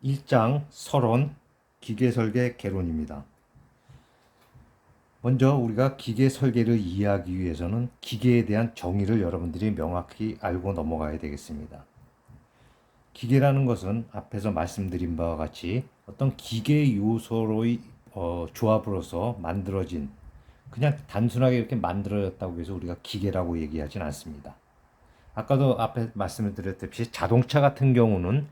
1장 서론 기계설계 개론입니다. 먼저 우리가 기계 설계를 이해하기 위해서는 기계에 대한 정의를 여러분들이 명확히 알고 넘어가야 되겠습니다. 기계라는 것은 앞에서 말씀드린 바와 같이 어떤 기계 요소의 조합으로서 만들어진, 그냥 단순하게 이렇게 만들어졌다고 해서 우리가 기계라고 얘기하진 않습니다. 아까도 앞에 말씀을 드렸듯이 자동차 같은 경우는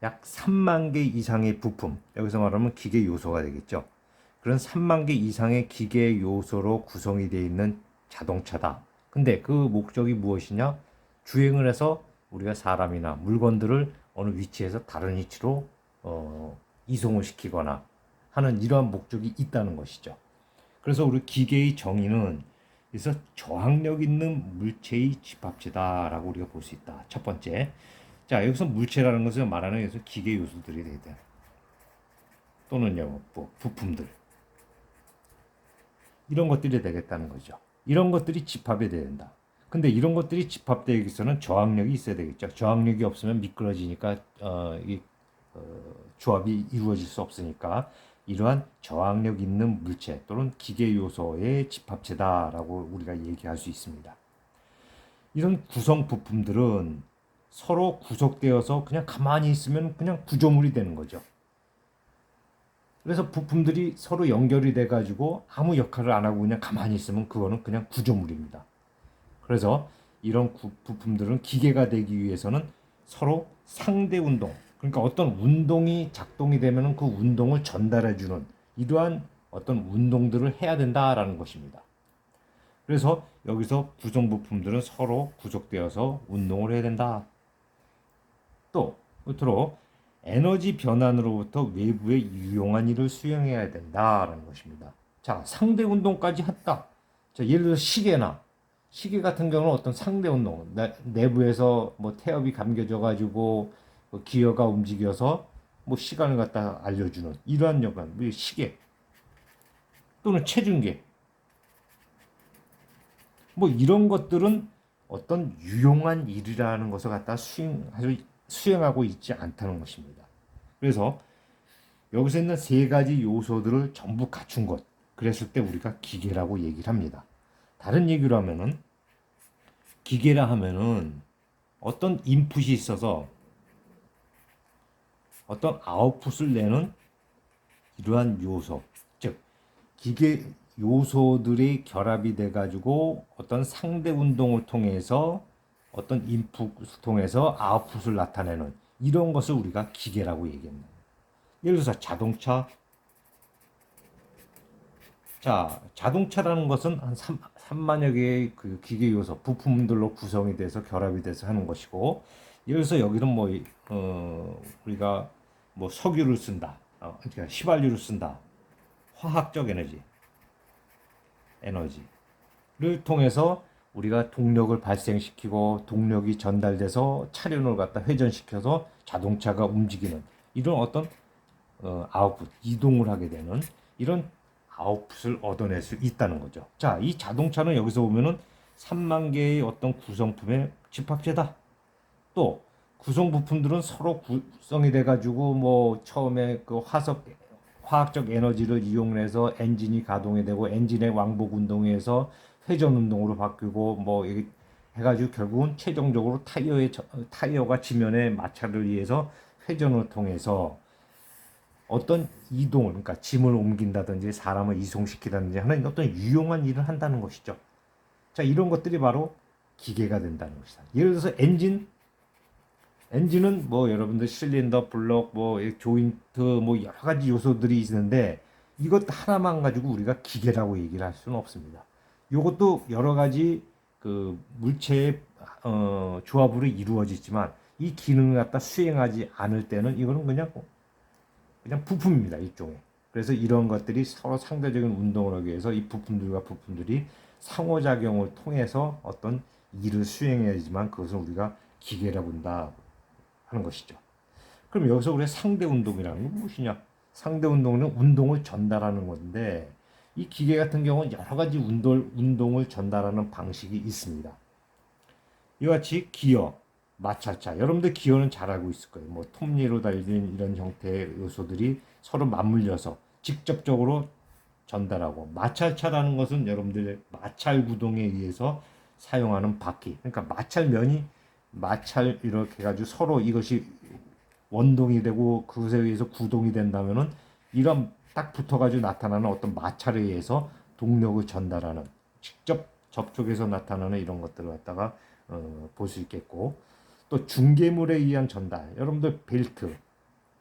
약 3만 개 이상의 부품, 여기서 말하면 기계 요소가 되겠죠. 그런 3만 개 이상의 기계 요소로 구성이 되어 있는 자동차다. 근데 그 목적이 무엇이냐? 주행을 해서 우리가 사람이나 물건들을 어느 위치에서 다른 위치로 이송을 시키거나 하는 이러한 목적이 있다는 것이죠. 그래서 우리 기계의 정의는 그래서 저항력 있는 물체의 집합체다라고 우리가 볼 수 있다. 첫 번째. 자, 여기서 물체라는 것을 말하는 여기서 기계 요소들이 되다. 또는요, 뭐 부품들. 이런 것들이 되겠다는 거죠. 이런 것들이 집합이 된다. 근데 이런 것들이 집합되기 위해서는 저항력이 있어야 되겠죠. 저항력이 없으면 미끄러지니까 조합이 이루어질 수 없으니까 이러한 저항력 있는 물체 또는 기계 요소의 집합체다라고 우리가 얘기할 수 있습니다. 이런 구성 부품들은 서로 구속되어서 그냥 가만히 있으면 그냥 구조물이 되는 거죠. 그래서 부품들이 서로 연결이 돼 가지고 아무 역할을 안 하고 그냥 가만히 있으면 그거는 그냥 구조물입니다. 그래서 이런 부품들은 기계가 되기 위해서는 서로 상대 운동, 그러니까 어떤 운동이 작동이 되면 그 운동을 전달해 주는 이러한 어떤 운동들을 해야 된다라는 것입니다. 그래서 여기서 구성 부품들은 서로 구속되어서 운동을 해야 된다. 또 끝으로 에너지 변환으로부터 외부의 유용한 일을 수행해야 된다라는 것입니다. 자, 상대 운동까지 했다. 자, 예를 들어 시계 같은 경우는 어떤 상대 운동, 내부에서 뭐 태엽이 감겨져 가지고 기어가 움직여서 뭐 시간을 갖다 알려주는 이러한 역할, 뭐 시계 또는 체중계, 뭐 이런 것들은 어떤 유용한 일이라는 것을 갖다 수행하고 있지 않다는 것입니다. 그래서 여기서 있는 세 가지 요소들을 전부 갖춘 것, 그랬을 때 우리가 기계라고 얘기를 합니다. 다른 얘기로 하면은 기계라 하면은 어떤 인풋이 있어서 어떤 아웃풋을 내는 이러한 요소, 즉 기계 요소들이 결합이 돼 가지고 어떤 상대 운동을 통해서 어떤 인풋을 통해서 아웃풋을 나타내는 이런 것을 우리가 기계라고 얘기합니다. 예를 들어서 자동차. 자, 자동차라는 것은 한 3만여 개의 그 기계 요소, 부품들로 구성이 돼서 결합이 돼서 하는 것이고, 예를 들어서 여기는 뭐, 우리가 뭐 석유를 쓴다, 그러니까 휘발유를 쓴다, 화학적 에너지를 통해서 우리가 동력을 발생시키고 동력이 전달돼서 차륜을 갖다 회전시켜서 자동차가 움직이는 이런 어떤 아웃풋, 이동을 하게 되는 이런 아웃풋을 얻어낼 수 있다는 거죠. 자, 이 자동차는 여기서 보면은 3만 개의 어떤 구성품의 집합체다. 또 구성 부품들은 서로 구성이 돼가지고 뭐 처음에 그 화학적 에너지를 이용해서 엔진이 가동이 되고 엔진의 왕복 운동에서 회전 운동으로 바뀌고 뭐 해가지고 결국은 최종적으로 타이어가 지면에 마찰을 위해서 회전을 통해서 어떤 이동을, 그러니까 짐을 옮긴다든지 사람을 이송시키다든지 하는 어떤 유용한 일을 한다는 것이죠. 자, 이런 것들이 바로 기계가 된다는 것이다. 예를 들어서 엔진은 뭐 여러분들 실린더, 블록, 뭐 조인트, 뭐 여러 가지 요소들이 있는데 이것 하나만 가지고 우리가 기계라고 얘기를 할 수는 없습니다. 이것도 여러 가지 그 물체의 조합으로 이루어지지만 이 기능을 갖다 수행하지 않을 때는 이거는 그냥 부품입니다. 일종의. 그래서 이런 것들이 서로 상대적인 운동을 하기 위해서 이 부품들과 부품들이 상호작용을 통해서 어떤 일을 수행해야지만 그것을 우리가 기계라고 한다 하는 것이죠. 그럼 여기서 우리가 상대 운동이라는 건 무엇이냐? 상대 운동은 운동을 전달하는 건데 이 기계 같은 경우는 여러 가지 운동을 전달하는 방식이 있습니다. 이와 같이 기어, 마찰차. 여러분들 기어는 잘 알고 있을 거예요. 뭐 톱니로 달린 이런 형태의 요소들이 서로 맞물려서 직접적으로 전달하고, 마찰차라는 것은 여러분들 마찰 구동에 의해서 사용하는 바퀴. 그러니까 마찰면이 마찰 이렇게 해가지고 서로 이것이 원동이 되고 그것에 의해서 구동이 된다면은 이런 딱 붙어가지고 나타나는 어떤 마찰에 의해서 동력을 전달하는, 직접 접촉해서 나타나는 이런 것들을 갖다가 볼 수 있겠고, 또 중개물에 의한 전달, 여러분들 벨트,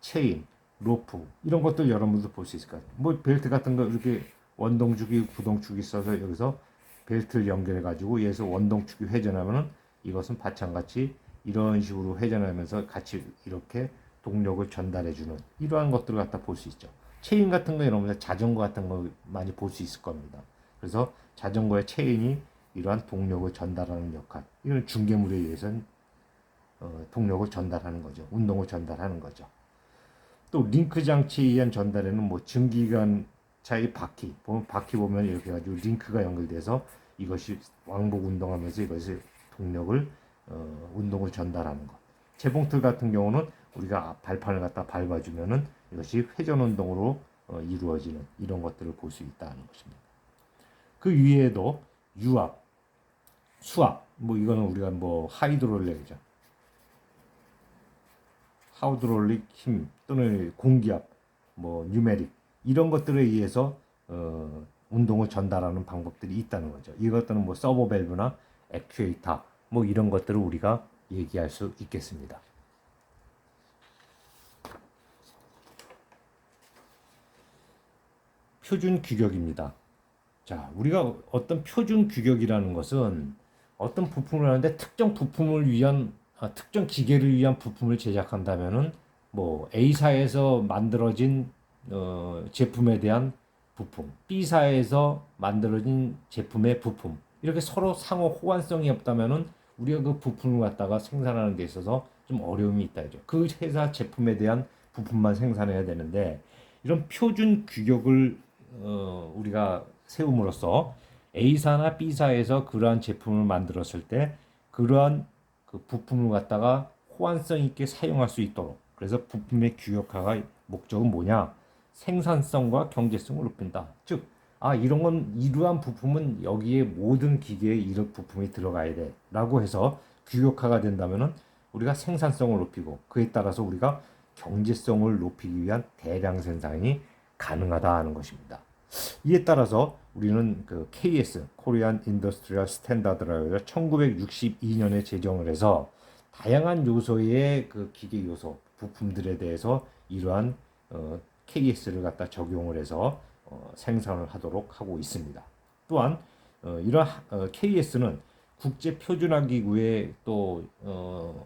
체인, 로프 이런 것들 여러분들도 볼 수 있을 것 같아요. 뭐 벨트 같은 거 이렇게 원동축이 구동축이 있어서 여기서 벨트를 연결해 가지고 여기서 원동축이 회전하면은 이것은 마찬가지 이런 식으로 회전하면서 같이 이렇게 동력을 전달해 주는 이러한 것들을 갖다 볼 수 있죠. 체인 같은 거 여러분들 자전거 같은 거 많이 볼 수 있을 겁니다. 그래서 자전거의 체인이 이러한 동력을 전달하는 역할, 이런 중개물에 의해서는 동력을 전달하는 거죠. 운동을 전달하는 거죠. 또 링크 장치에 의한 전달에는 뭐 증기관차의 바퀴, 보면 바퀴 보면 이렇게 가지고 링크가 연결돼서 이것이 왕복 운동하면서 이것이 동력을 운동을 전달하는 것. 재봉틀 같은 경우는 우리가 발판을 갖다 밟아주면은 이것이 회전 운동으로 이루어지는 이런 것들을 볼 수 있다는 것입니다. 그 위에도 유압, 수압, 뭐 이거는 우리가 뭐 하이드롤릭이죠. 하이드롤릭 힘 또는 공기압, 뭐 뉴메릭 이런 것들에 의해서 운동을 전달하는 방법들이 있다는 거죠. 이것들은 뭐 서버 밸브나 액추에이터 뭐 이런 것들을 우리가 얘기할 수 있겠습니다. 표준 규격입니다. 자, 우리가 어떤 표준 규격이라는 것은 어떤 부품을 하는데 특정 부품을 위한 특정 기계를 위한 부품을 제작한다면은 뭐 A사에서 만들어진 제품에 대한 부품, B사에서 만들어진 제품의 부품 이렇게 서로 상호 호환성이 없다면은 우리가 그 부품을 갖다가 생산하는 데 있어서 좀 어려움이 있다죠. 그 회사 제품에 대한 부품만 생산해야 되는데 이런 표준 규격을 우리가 세움으로써 A사나 B사에서 그러한 제품을 만들었을 때 그러한 그 부품을 갖다가 호환성 있게 사용할 수 있도록, 그래서 부품의 규격화가 목적은 뭐냐? 생산성과 경제성을 높인다. 즉, 이런 건 이러한 부품은 여기에 모든 기계에 이런 부품이 들어가야 돼. 라고 해서 규격화가 된다면은 우리가 생산성을 높이고 그에 따라서 우리가 경제성을 높이기 위한 대량 생산이 가능하다 하는 것입니다. 이에 따라서 우리는 그 KS (Korean Industrial Standard라고 1962년에 제정을 해서 다양한 요소의 그 기계 요소 부품들에 대해서 이러한 KS를 갖다 적용을 해서 생산을 하도록 하고 있습니다. 또한 이러한 KS는 국제 표준화 기구의 또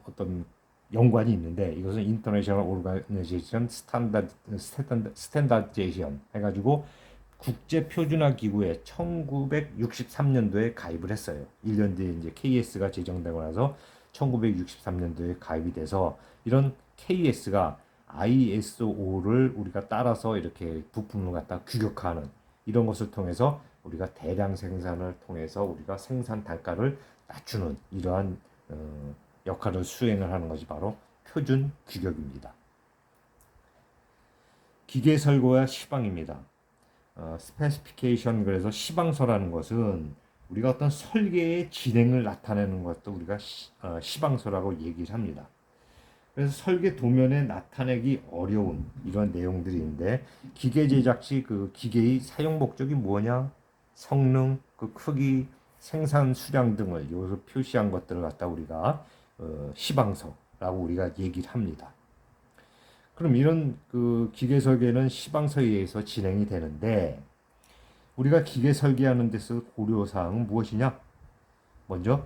어떤 연관이 있는데, 이것은 인터내셔널 오르가니제이션 스탠다제이션 해가지고 국제 표준화 기구에 1963년도에 가입을 했어요. 1년 뒤에 이제 KS가 제정되고 나서 1963년도에 가입이 돼서 이런 KS가 ISO를 우리가 따라서 이렇게 부품을 갖다 규격화하는 이런 것을 통해서 우리가 대량 생산을 통해서 우리가 생산 단가를 낮추는 이러한 역할을 수행을 하는 것이 바로 표준 규격입니다. 기계 설계와 시방입니다. 스페시피케이션, 그래서 시방서라는 것은 우리가 어떤 설계의 진행을 나타내는 것도 우리가 시방서라고 얘기를 합니다. 그래서 설계 도면에 나타내기 어려운 이런 내용들이 있는데, 기계 제작 시 그 기계의 사용 목적이 뭐냐, 성능, 그 크기, 생산 수량 등을 여기서 표시한 것들을 갖다 우리가 시방서라고 우리가 얘기를 합니다. 그럼 이런 그 기계 설계는 시방서에 의해서 진행이 되는데, 우리가 기계 설계하는 데서 고려 사항은 무엇이냐? 먼저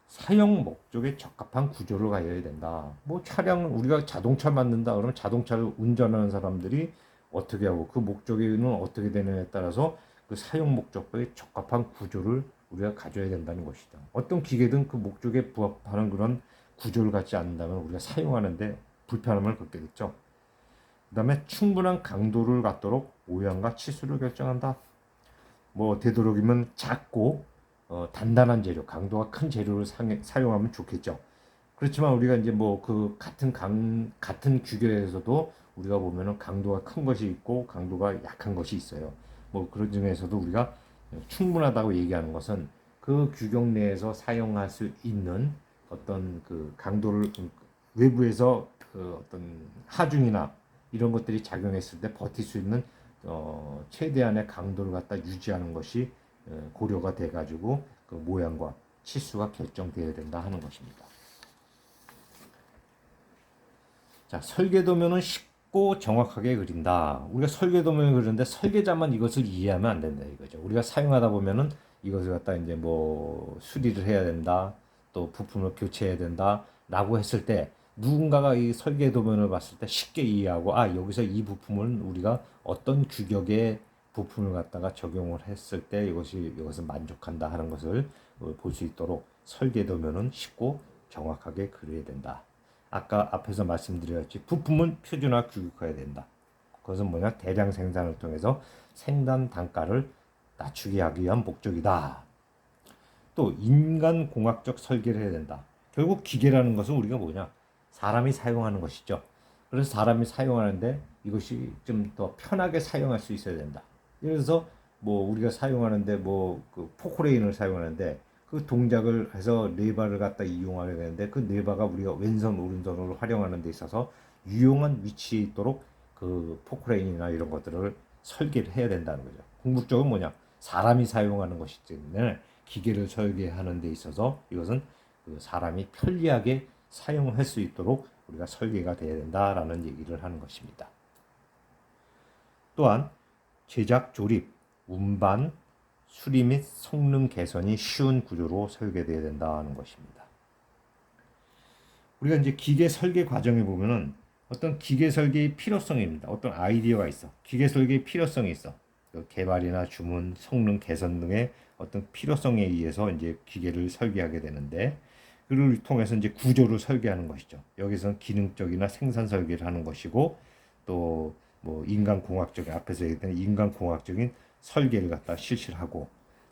사용 목적에 적합한 구조를 가져야 된다. 뭐 차량, 우리가 자동차 만든다 그러면 자동차를 운전하는 사람들이 어떻게 하고 그 목적에는 어떻게 되느냐에 따라서 그 사용 목적에 적합한 구조를 우리가 가져야 된다는 것이다. 어떤 기계든 그 목적에 부합하는 그런 구조를 갖지 않는다면 우리가 사용하는데 불편함을 겪게 됐죠. 그 다음에 충분한 강도를 갖도록 오형과 치수를 결정한다. 뭐 되도록이면 작고 단단한 재료, 강도가 큰 재료를 사용하면 좋겠죠. 그렇지만 우리가 이제 뭐 그 같은 규격에서도 우리가 보면은 강도가 큰 것이 있고 강도가 약한 것이 있어요. 뭐 그런 중에서도 우리가 충분하다고 얘기하는 것은 그 규격 내에서 사용할 수 있는 어떤 그 강도를 외부에서 그 어떤 하중이나 이런 것들이 작용했을 때 버틸 수 있는 최대한의 강도를 갖다 유지하는 것이 고려가 돼가지고 그 모양과 치수가 결정되어야 된다 하는 것입니다. 자, 설계도면은 쉽고 정확하게 그린다. 우리가 설계도면을 그리는데 설계자만 이것을 이해하면 안 된다 이거죠. 우리가 사용하다 보면은 이것을 갖다 이제 뭐 수리를 해야 된다. 또 부품을 교체해야 된다. 라고 했을 때 누군가가 이 설계도면을 봤을 때 쉽게 이해하고 아, 여기서 이 부품은 우리가 어떤 규격의 부품을 갖다가 적용을 했을 때 이것을 만족한다 하는 것을 볼 수 있도록 설계도면은 쉽고 정확하게 그려야 된다. 아까 앞에서 말씀드렸지 부품은 표준화 규격화해야 된다. 그것은 뭐냐? 대량 생산을 통해서 생산 단가를 낮추게 하기 위한 목적이다. 또 인간 공학적 설계를 해야 된다. 결국 기계라는 것은 우리가 뭐냐? 사람이 사용하는 것이죠. 그래서 사람이 사용하는데 이것이 좀 더 편하게 사용할 수 있어야 된다. 그래서 뭐 우리가 사용하는데 뭐 그 포크레인을 사용하는데 그 동작을 해서 레바를 갖다 이용하게 되는데 그 레바가 우리가 왼손 오른손으로 활용하는 데 있어서 유용한 위치에 있도록 그 포크레인이나 이런 것들을 설계를 해야 된다는 거죠. 궁극적으로 뭐냐? 사람이 사용하는 것이기 때문에 기계를 설계하는 데 있어서 이것은 그 사람이 편리하게 사용할 수 있도록 우리가 설계가 돼야 된다라는 얘기를 하는 것입니다. 또한 제작, 조립, 운반, 수리 및 성능 개선이 쉬운 구조로 설계되어야 된다는 것입니다. 우리가 이제 기계 설계 과정에 보면은 어떤 기계 설계의 필요성입니다. 어떤 아이디어가 있어. 기계 설계의 필요성이 있어. 그 개발이나 주문, 성능 개선 등의 어떤 필요성에 의해서 이제 기계를 설계하게 되는데 그를 통해서 이제 구조를 설계하는 것이죠. 여기서는 기능적이나 생산 설계를 하는 것이고 또 뭐 인간공학적 앞에서 얘기했던 인간공학적인 설계를 갖다 실시를 하고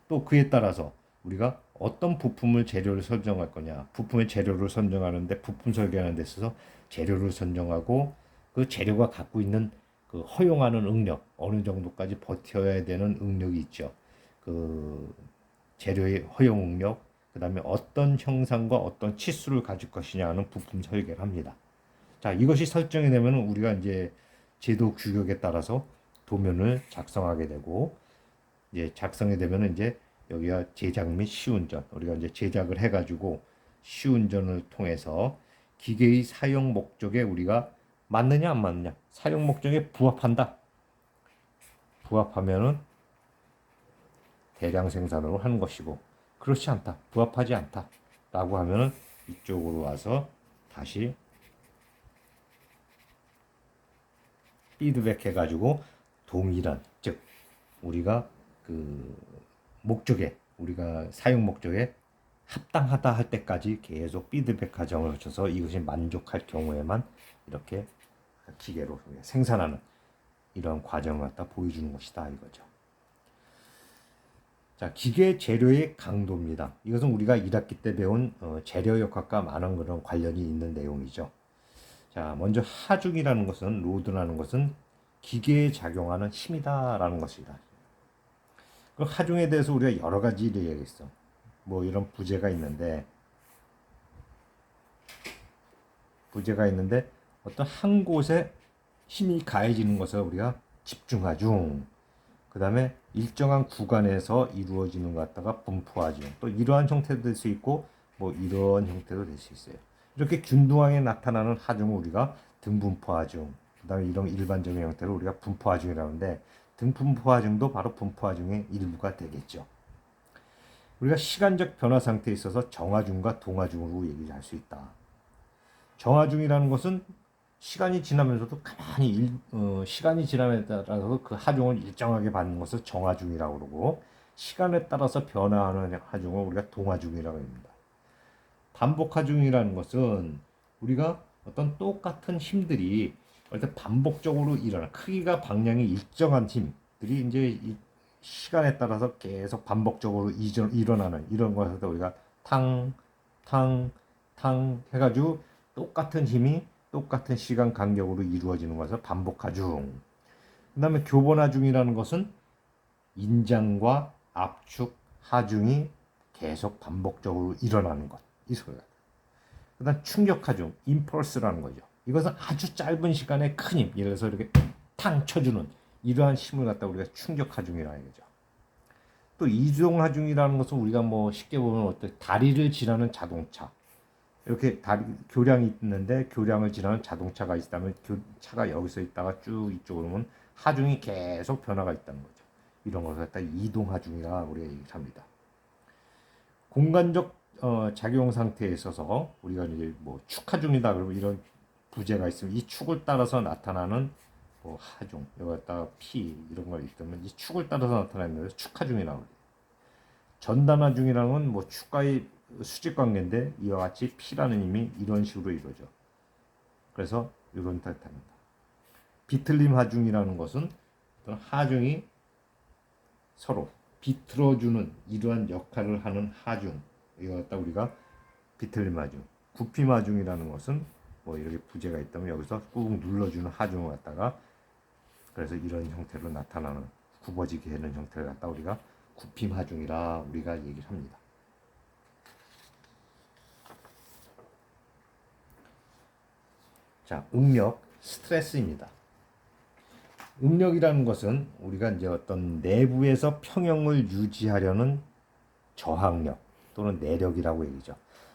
또 그에 따라서 우리가 어떤 부품을 재료를 선정할 거냐 부품의 재료를 선정하는데 부품 설계하는 데 있어서 재료를 선정하고 그 재료가 갖고 있는 그 허용하는 응력 어느 정도까지 버텨야 되는 응력이 있죠. 그 재료의 허용 응력 그다음에 어떤 형상과 어떤 치수를 가질 것이냐 하는 부품 설계를 합니다. 자, 이것이 설정이 되면 우리가 이제 제도 규격에 따라서 도면을 작성하게 되고 이제 작성이 되면 이제 여기가 제작 및 시운전 우리가 이제 제작을 해가지고 시운전을 통해서 기계의 사용 목적에 우리가 맞느냐 안 맞느냐 사용 목적에 부합한다 부합하면은 대량 생산으로 하는 것이고 그렇지 않다 부합하지 않다 라고 하면은 이쪽으로 와서 다시 피드백 해가지고 동일한 즉 우리가 그 목적에 우리가 사용 목적에 합당하다 할 때까지 계속 피드백 과정을 거쳐서 이것이 만족할 경우에만 이렇게 기계로 생산하는 이런 과정을 갖다 보여주는 것이다 이거죠. 자, 기계 재료의 강도입니다. 이것은 우리가 1학기 때 배운 재료역학과 많은 그런 관련이 있는 내용이죠. 자, 먼저 하중이라는 것은 로드라는 것은 기계에 작용하는 힘이다라는 것이다. 그 하중에 대해서 우리가 여러 가지를 얘기했어. 뭐 이런 부재가 있는데 어떤 한 곳에 힘이 가해지는 것을 우리가 집중하중. 그다음에 일정한 구간에서 이루어지는 것 갖다가 분포하중. 또 이러한 형태도 될 수 있고 뭐 이런 형태도 될 수 있어요. 이렇게 균등하게 나타나는 하중을 우리가 등분포하중. 그다음에 이런 일반적인 형태를 우리가 분포하중이라고 하는데 등분포하중도 바로 분포하중의 일부가 되겠죠. 우리가 시간적 변화 상태에 있어서 정하중과 동하중으로 얘기할 수 있다. 정하중이라는 것은 시간이 지나면서도 가만히 시간이 지남에 따라서 그 하중을 일정하게 받는 것을 정하중이라고 그러고 시간에 따라서 변화하는 하중을 우리가 동하중이라고 합니다. 반복하중이라는 것은 우리가 어떤 똑같은 힘들이 어떤 반복적으로 일어나 크기가 방향이 일정한 힘들이 이제 이 시간에 따라서 계속 반복적으로 일어나는 이런 것을 우리가 탕, 탕, 탕 해가지고 똑같은 힘이 똑같은 시간 간격으로 이루어지는 것을 반복하중. 그 다음에 교본하중이라는 것은 인장과 압축, 하중이 계속 반복적으로 일어나는 것. 이 소리가. 그 다음 충격하중, 임펄스라는 거죠. 이것은 아주 짧은 시간에 큰 힘, 예를 들어서 이렇게 탕 쳐주는 이러한 힘을 갖다 우리가 충격하중이라는 거죠. 또 이동하중이라는 것은 우리가 뭐 쉽게 보면 어떤 다리를 지나는 자동차, 이렇게 교량이 있는데 교량을 지나는 자동차가 있다면 차가 여기서 있다가 쭉 이쪽으로 오면 하중이 계속 변화가 있다는 거죠. 이런 것을 갖다 이동하중이라 우리가 얘기를 합니다. 공간적 작용 상태에 있어서 우리가 이제 뭐 축하중이다 그러면 이런 부재가 있으면 이 축을 따라서 나타나는 뭐 하중, 여기다가 피 이런 걸 있다면 이 축을 따라서 나타나는 것을 축하중이라고 해요. 전단하중이라는 건 뭐 축과의 수직 관계인데 이와 같이 피라는 힘이 이런 식으로 이루어져. 그래서 이런 뜻합니다. 비틀림 하중이라는 것은 어떤 하중이 서로 비틀어주는 이러한 역할을 하는 하중. 이거 갖다 우리가 비틀림 하중. 굽힘 하중이라는 것은 뭐 이렇게 부재가 있다면 여기서 꾹 눌러주는 하중을 갖다가 그래서 이런 형태로 나타나는 굽어지게 되는 형태를 갖다 우리가 굽힘 하중이라 우리가 얘기를 합니다. 자, 응력, 스트레스입니다. 응력이라는 것은 우리가 이제 어떤 내부에서 평형을 유지하려는 저항력 또는 내력이라고 얘기죠.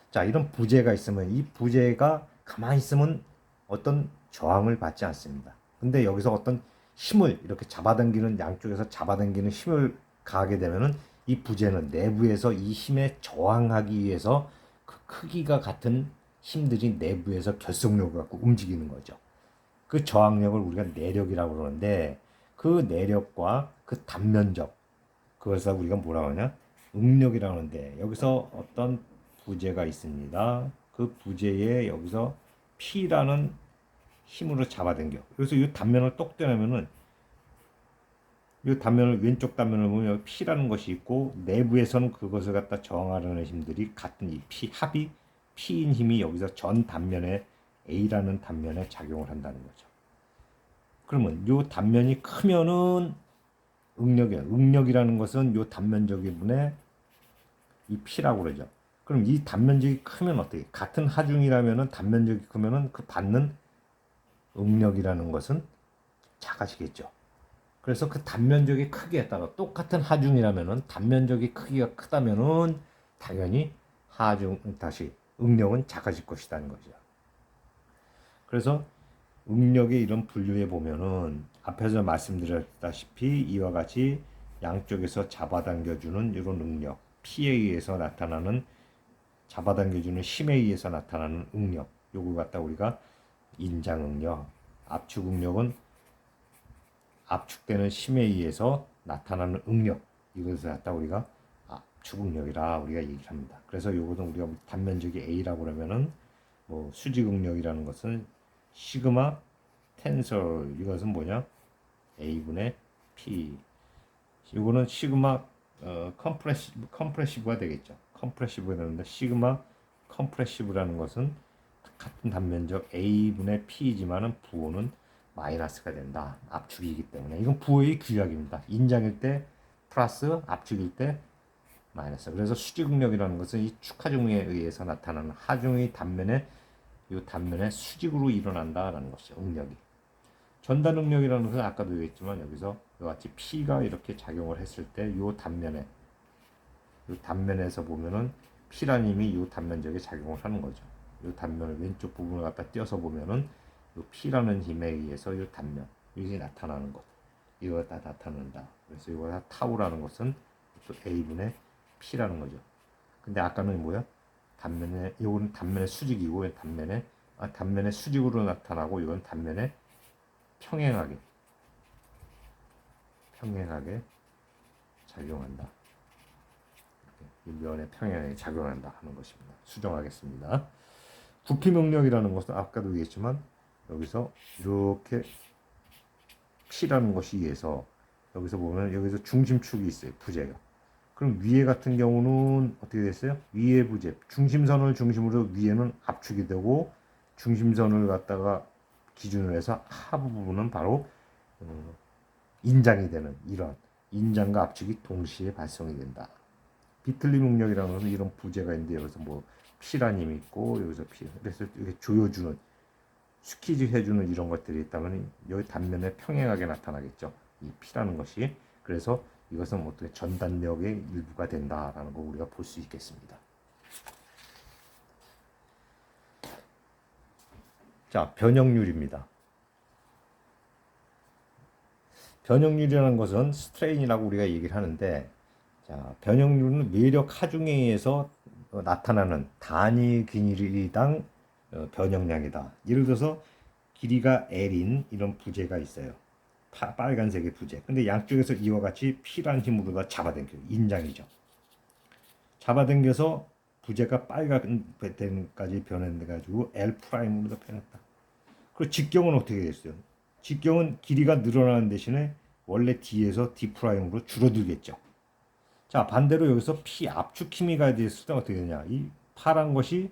자, 이런 부재가 있으면 이 부재가 가만히 있으면 어떤 저항을 받지 않습니다. 근데 여기서 어떤 힘을 이렇게 잡아당기는 양쪽에서 잡아당기는 힘을 가하게 되면은 이 부재는 내부에서 이 힘에 저항하기 위해서 그 크기가 같은 힘들이 내부에서 결속력을 갖고 움직이는 거죠. 그 저항력을 우리가 내력이라고 그러는데 그 내력과 그 단면적 그것을 우리가 뭐라고 하냐? 응력이라고 하는데 여기서 어떤 부재가 있습니다. 그 부재에 여기서 P라는 힘으로 잡아당겨. 그래서 이 단면을 똑 떼려면은 이 단면을 왼쪽 단면을 보면 P라는 것이 있고 내부에서는 그것을 갖다 저항하려는 힘들이 같은 이 P 합이 P인 힘이 여기서 전 단면에 A라는 단면에 작용을 한다는 거죠. 그러면 이 단면이 크면은 응력이에요. 응력이라는 것은 이 단면적인 분의 이 P라고 그러죠. 그럼 이 단면적이 크면 어떻게? 같은 하중이라면은 단면적이 크면은 그 받는 응력이라는 것은 작아지겠죠. 그래서 그 단면적의 크기에 따라 똑같은 하중이라면은 단면적의 크기가 크다면은 당연히 하중 다시 응력은 작아질 것이라는 거죠. 그래서 응력의 이런 분류에 보면은 앞에서 말씀드렸다시피 이와 같이 양쪽에서 잡아당겨주는 이런 응력, P에 의해서 나타나는 잡아당겨주는 힘에 의해서 나타나는 응력, 요걸 갖다 우리가 인장응력, 압축응력은 압축되는 힘에 의해서 나타나는 응력, 이것을 갖다 우리가 압축응력이라 우리가 얘기를 합니다. 그래서 요거는 우리가 단면적이 A라고 그러면은 뭐 수직응력이라는 것은 시그마 텐설 이것은 뭐냐? A분의 P. 이거는 시그마 컴프레시브가 되겠죠. 컴프레시브가 되는데 시그마 컴프레시브라는 것은 같은 단면적 A분의 P이지만은 부호는 마이너스가 된다. 압축이기 때문에 이건 부호의 규약입니다. 인장일 때 플러스 압축일 때 마이너스. 그래서 수직응력이라는 것은 이 축하중에 의해서 나타나는 하중의 단면에 이 단면에 수직으로 일어난다라는 것이죠. 응력이. 전단 응력이라는 것은 아까도 얘기했지만 여기서 이와 같이 P가 이렇게 작용을 했을 때 이 단면에 이 단면에서 보면은 P라는 힘이 이 단면적에 작용을 하는 거죠. 이 단면을 왼쪽 부분을 갖다 띄어서 보면은 이 P라는 힘에 의해서 이 단면 이게 나타나는 것 이거 다 나타난다. 그래서 이거 다 타우라는 것은 또 A분의 P라는 거죠. 근데 아까는 뭐야? 단면에 이거는 단면의 수직이고 단면의 수직으로 나타나고 이건 단면에 평행하게 작용한다. 이 면에 평행하게 작용한다 하는 것입니다. 수정하겠습니다. 부피 능력이라는 것은 아까도 얘기했지만 여기서 이렇게 P라는 것이 의해서 여기서 보면 여기서 중심축이 있어요. 부재가. 그럼 위에 같은 경우는 어떻게 됐어요? 위에 부재 중심선을 중심으로 위에는 압축이 되고 중심선을 갖다가 기준으로 해서 하부 부분은 바로 인장이 되는 이런 인장과 압축이 동시에 발생이 된다. 비틀리 능력이라는 것은 이런 부재가 있는데 여기서 뭐 피라는 힘이 있고 여기서 피 그래서 이렇게 조여주는 스퀴즈 해주는 이런 것들이 있다면 여기 단면에 평행하게 나타나겠죠. 이 피라는 것이 그래서 이것은 어떻게 전단력의 일부가 된다라는 거 우리가 볼 수 있겠습니다. 자, 변형률입니다. 변형률이라는 것은 스트레인이라고 우리가 얘기를 하는데, 자, 변형률은 외력 하중에 의해서 나타나는 단위 길이당 변형량이다. 예를 들어서 길이가 L인 이런 부재가 있어요. 빨간색의 부재. 근데 양쪽에서 이와 같이 P란 힘으로 다 잡아당겨요. 인장이죠. 잡아당겨서 부재가 빨간색까지 변해가지고 L'으로 다 변했다. 그리고 직경은 어떻게 됐어요? 직경은 길이가 늘어나는 대신에 원래 D에서 D'으로 줄어들겠죠. 자, 반대로 여기서 P 압축 힘이 가해졌을 때 어떻게 되냐? 이 파란 것이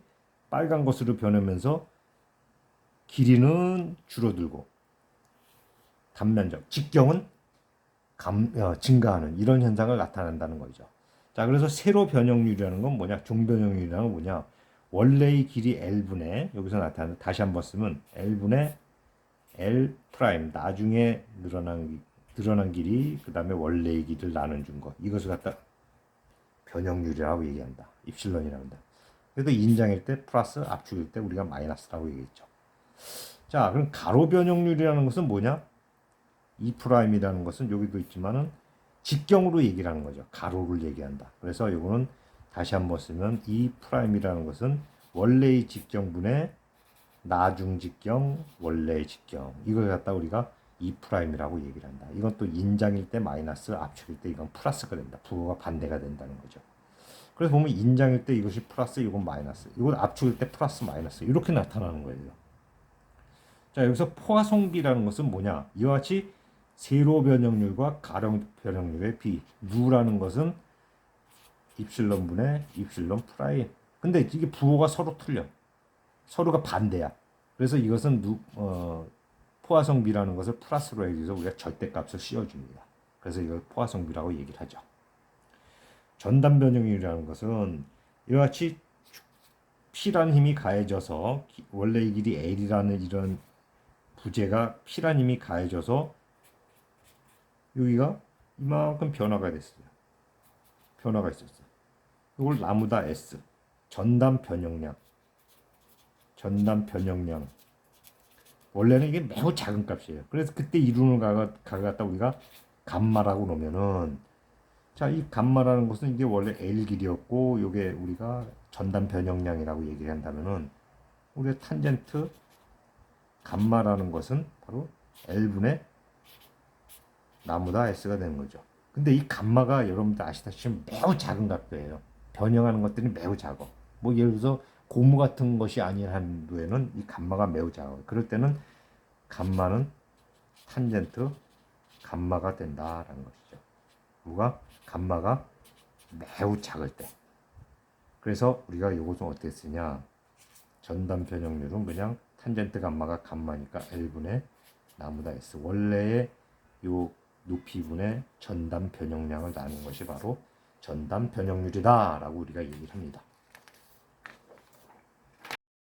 빨간 것으로 변하면서 길이는 줄어들고 단면적 직경은 증가하는 이런 현상을 나타낸다는 거죠. 자, 그래서 세로 변형률이라는 건 뭐냐? 종변형률이라는 건 뭐냐? 원래의 길이 L분의 여기서 나타나는 다시 한번 쓰면 L분의 L 프라임 나중에 늘어난 길이 그 다음에 원래의 길이를 나눠준 것 이것을 갖다 변형률이라고 얘기한다. 입실론이라고 한다. 그래도 인장일 때 플러스 압축일 때 우리가 마이너스라고 얘기했죠. 자, 그럼 가로 변형률이라는 것은 뭐냐? E 프라임이라는 것은 여기도 있지만은 직경으로 얘기를 하는 거죠. 가로를 얘기한다. 그래서 이거는 다시 한번 쓰면 E 프라임이라는 것은 원래의 직경분의 나중 직경, 원래의 직경 이걸 갖다 우리가 E 프라임이라고 얘기를 한다. 이건 또 인장일 때 마이너스, 압축일 때 이건 플러스가 된다. 부호가 반대가 된다는 거죠. 그래서 보면 인장일 때 이것이 플러스, 이건 마이너스, 이건 압축일 때 플러스, 마이너스 이렇게 나타나는 거예요. 자, 여기서 포화성비라는 것은 뭐냐? 이와 같이 세로 변형률과 가로 변형률의 비. 누라는 것은 입실론 분의 입실론 프라임. 근데 이게 부호가 서로 틀려. 서로가 반대야. 그래서 이것은 포화성비라는 것을 플러스로 해서 우리가 절대값을 씌워줍니다. 그래서 이걸 포화성비라고 얘기를 하죠. 전단 변형률이라는 것은 이와 같이 P라는 힘이 가해져서 원래의 길이 L이라는 이런 부재가 P라는 힘이 가해져서 여기가 이만큼 변화가 됐어요. 변화가 있었어요. 이걸 나무다 S. 전단 변형량. 전단 변형량. 원래는 이게 매우 작은 값이에요. 그래서 그때 이론을 가져갔다 우리가 감마라고 놓으면은 자, 이 감마라는 것은 이게 원래 L 길이였고 요게 우리가 전단 변형량이라고 얘기를 한다면은 우리가 탄젠트 감마라는 것은 바로 L분의 나무다 S가 되는 거죠. 근데 이 감마가 여러분들 아시다시피 매우 작은 값이에요. 변형하는 것들이 매우 작아. 뭐 예를 들어서 고무 같은 것이 아닌 한도에는 이 감마가 매우 작아요. 그럴 때는 감마는 탄젠트 감마가 된다라는 것이죠. 뭐가? 감마가 매우 작을 때. 그래서 우리가 이것은 어떻게 쓰냐? 전단 변형률은 그냥 탄젠트 감마가 감마니까 L분의 나무다 S. 원래의 요 높이분의 전단 변형량을 나눈 것이 바로 전단 변형률이다 라고 우리가 얘기를 합니다.